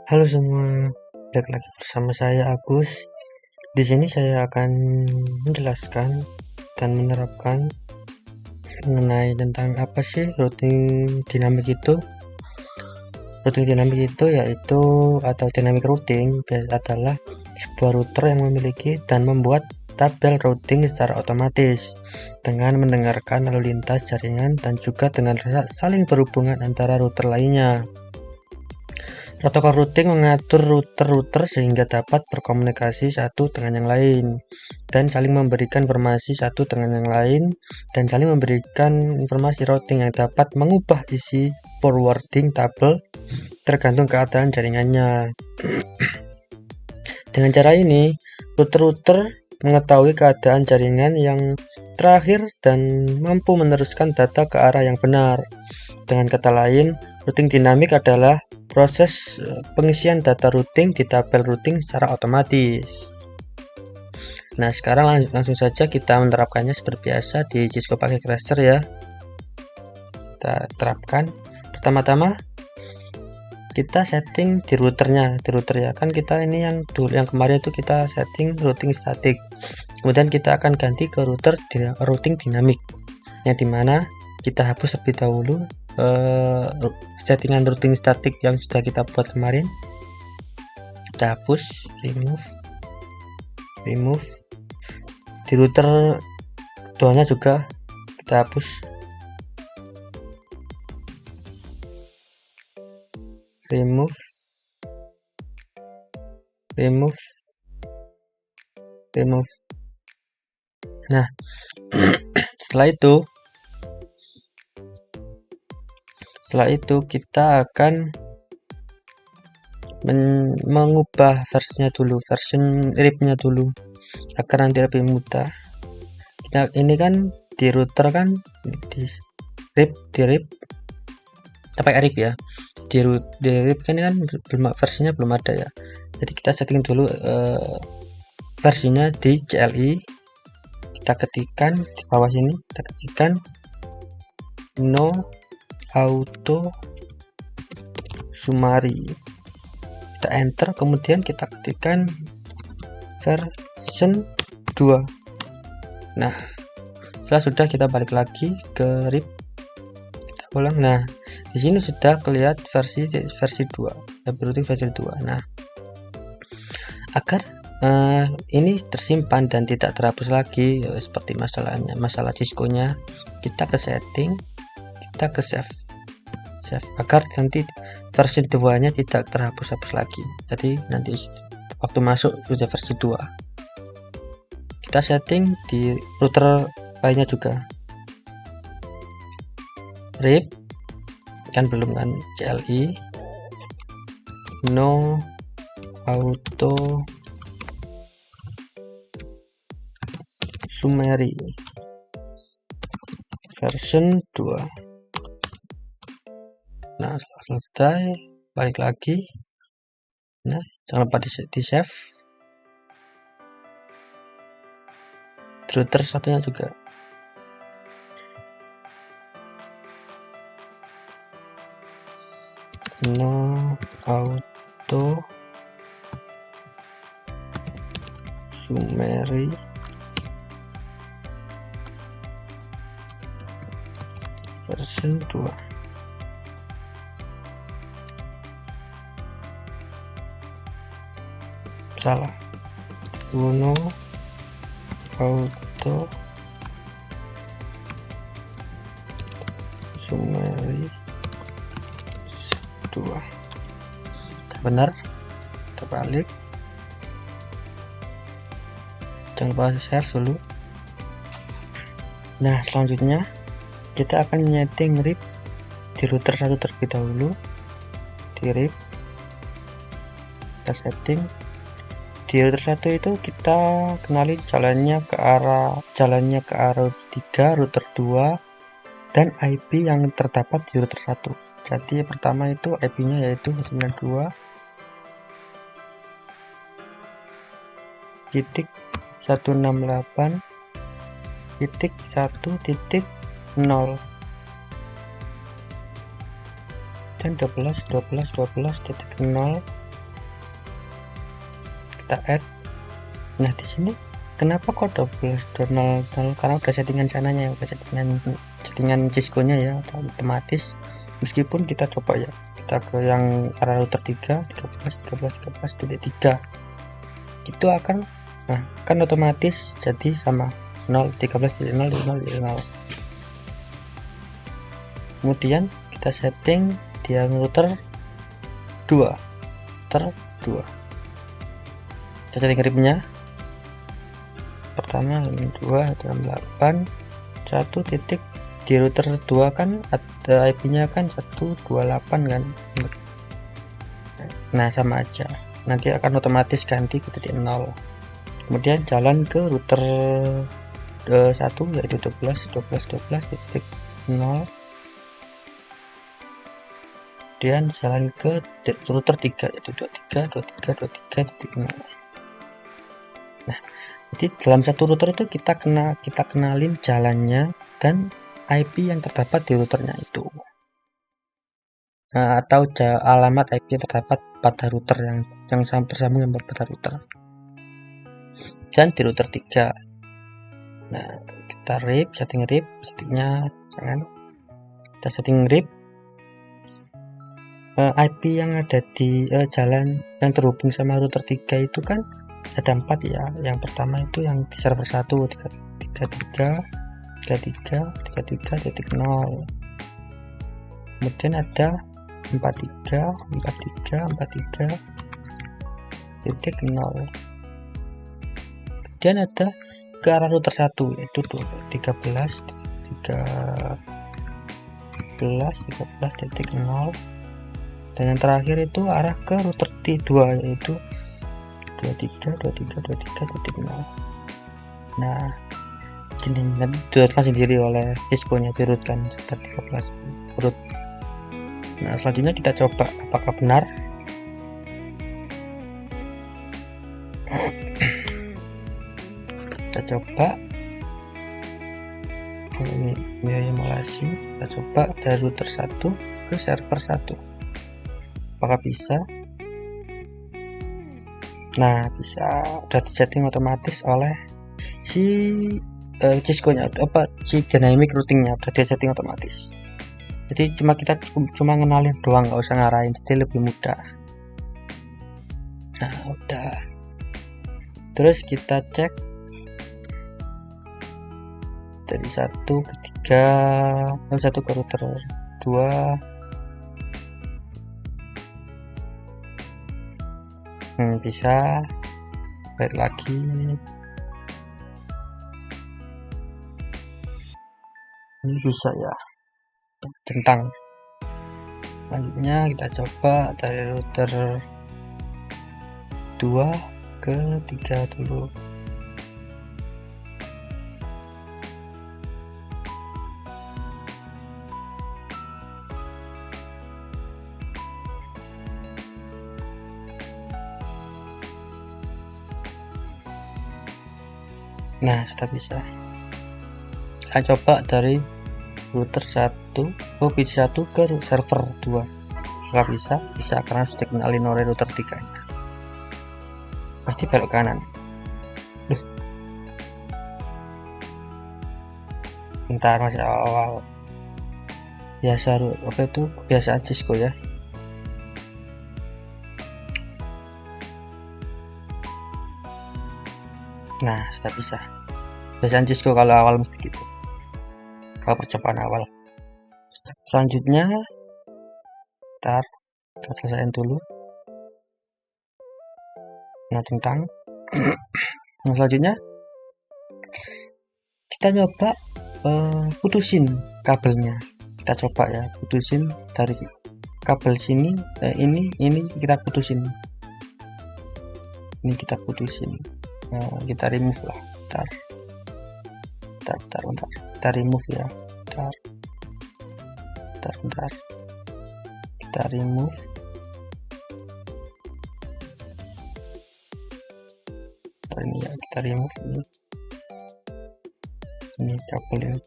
Halo semua, balik lagi bersama saya Agus. Di sini saya akan menjelaskan dan menerapkan mengenai tentang apa sih routing dinamik itu. Routing dinamik itu yaitu atau dynamic routing adalah sebuah router yang memiliki dan membuat tabel routing secara otomatis dengan mendengarkan lalu lintas jaringan dan juga dengan saling berhubungan antara router lainnya. Protokol routing mengatur router-router sehingga dapat berkomunikasi satu dengan yang lain dan saling memberikan informasi satu dengan yang lain dan saling memberikan informasi routing yang dapat mengubah isi forwarding tabel tergantung keadaan jaringannya. Dengan cara ini, router-router mengetahui keadaan jaringan yang terakhir dan mampu meneruskan data ke arah yang benar. Dengan kata lain, routing dinamik adalah proses pengisian data routing di tabel routing secara otomatis. Nah, sekarang langsung saja kita menerapkannya seperti biasa di Cisco pakai Crasher ya. Kita terapkan. Pertama-tama kita setting di routernya, ya kan kita ini yang kemarin itu kita setting routing statik. Kemudian kita akan ganti ke routing dinamik, yang dimana kita hapus terlebih dahulu settingan routing statik yang sudah kita buat kemarin. Kita hapus, remove. Di router keduanya juga kita hapus, remove. Nah, setelah itu kita akan mengubah version RIP-nya dulu agar nanti lebih mudah. Nah, ini kan di router kan di RIP pakai RIP ya. Di RIP kan versinya belum ada ya. Jadi kita setting dulu versinya di CLI. Kita ketikkan di bawah sini, kita ketikkan no auto summary, kita enter, kemudian kita ketikkan version 2. Nah, setelah sudah kita balik lagi ke RIP, kita ulang. Nah, di sini sudah kelihatan versi 2, routing versi 2. Nah, agar ini tersimpan dan tidak terhapus lagi seperti masalah Cisco-nya, kita ke setting, kita ke save agar nanti versi 2-nya tidak terhapus lagi. Jadi nanti waktu masuk sudah versi 2. Kita setting di router lainnya juga, RIP kan belum kan, CLI no auto summary version 2. Nah, setelah selesai balik lagi. Nah, jangan lupa di save. Router satunya juga. No auto summary version 2. Salah, no auto summary 2. Benar, kita balik, jangan lupa save dulu. Nah, selanjutnya kita akan nyeting RIP di router 1 terlebih dahulu. Di RIP kita setting di router 1 itu kita kenali jalannya ke arah 3, router 2, dan IP yang terdapat di router 1. Jadi pertama itu IP-nya yaitu 192.168.1.0 dan 12.12.12.0 kita add. Nah di sini kenapa kok 12.0.0? Karena udah settingan sananya ya, udah settingan Cisco nya ya, otomatis. Meskipun kita coba ya, kita ke yang arah router 13.13.13.3 itu akan otomatis jadi sama 13.0.0.0. Kemudian kita setting di router 2. Kita setting RIP-nya. Pertama 2.8 1 titik di router 2 kan ada IP-nya kan 128 kan. Nah sama aja, nanti akan otomatis ganti ke titik 0. Kemudian jalan ke router 1 yaitu 12.12.12.0. kemudian jalan ke router 3 yaitu 23.23.23.0. Nah jadi dalam satu router itu kita kenalin jalannya dan IP yang terdapat di routernya itu, atau alamat IP yang terdapat pada router yang tersambung dengan pada router. Dan di router 3, nah kita settingnya jangan kita setting RIP. IP yang ada di jalan yang terhubung sama router 3 itu kan ada 4 ya. Yang pertama itu yang di server 1 33.0. Kemudian ada 43.0. Kemudian ada ke arah router 1 yaitu 13.0. Dan yang terakhir itu arah ke router T2 yaitu 23.0. Nah ini nanti dirutkan sendiri oleh Cisco nya, dirutkan sekitar 13 root. Nah selanjutnya kita coba apakah benar. Kita coba ini biaya emulasi. Kita coba dari router 1 ke server 1, apakah bisa? Nah bisa, udah disetting otomatis oleh si Cisco nya, si dynamic routingnya udah disetting otomatis. Jadi kita cuma ngenalin doang, nggak usah ngarahin, jadi lebih mudah. Nah udah, terus kita cek dari 1 ke 3, 1 ke router 2. Bisa balik lagi. Ini bisa ya, centang. Selanjutnya kita coba dari router 2 ke 3 dulu. Nah sudah bisa. Kita coba dari router 1 PC1 ke server 2. Nggak bisa karena sudah dikenalin oleh router 3 nya. Pasti belok kanan. Bentar, masih awal. Biasa itu kebiasaan Cisco ya. Nah sudah bisa. Kebiasaan Cisco kalau awal mesti gitu, kalau percobaan awal. Selanjutnya kita selesaiin dulu. Nah centang. Nah selanjutnya kita coba putusin kabelnya. Kita coba ya, putusin dari kabel sini. Ini kita putusin. Ini kita putusin. Kita remove lah. Bentar. Kita remove ya. Bentar. Kita remove. Ini ya, kita remove ini kabel ini.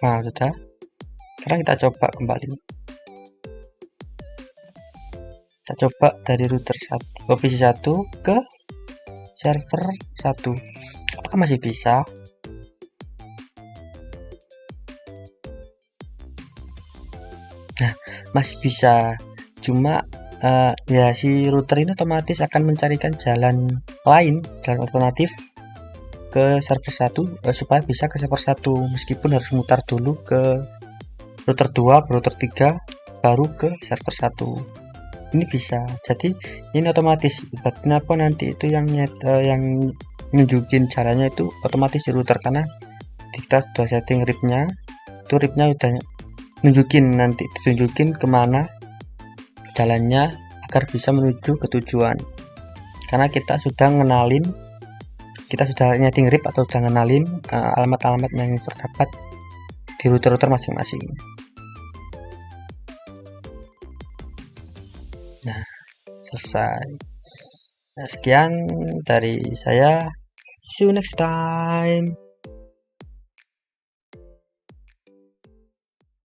Nah sudah. Sekarang kita coba kembali. Kita coba dari router 1 PC1 ke server 1. Apakah masih bisa? Nah, masih bisa. Cuma ya si router ini otomatis akan mencarikan jalan lain, jalan alternatif ke server 1 supaya bisa ke server 1, meskipun harus mutar dulu ke router 2, router 3 baru ke server 1. Ini bisa. Jadi ini otomatis. Kenapa nanti itu yang nunjukin caranya itu otomatis di router, karena kita sudah setting RIP-nya. Itu RIP-nya udah nunjukin, nanti ditunjukin kemana jalannya agar bisa menuju ke tujuan. Karena kita sudah nyeting RIP atau sudah ngenalin alamat-alamat yang terdapat di router-router masing-masing. Nah, selesai. Nah, sekian dari saya. See you next time.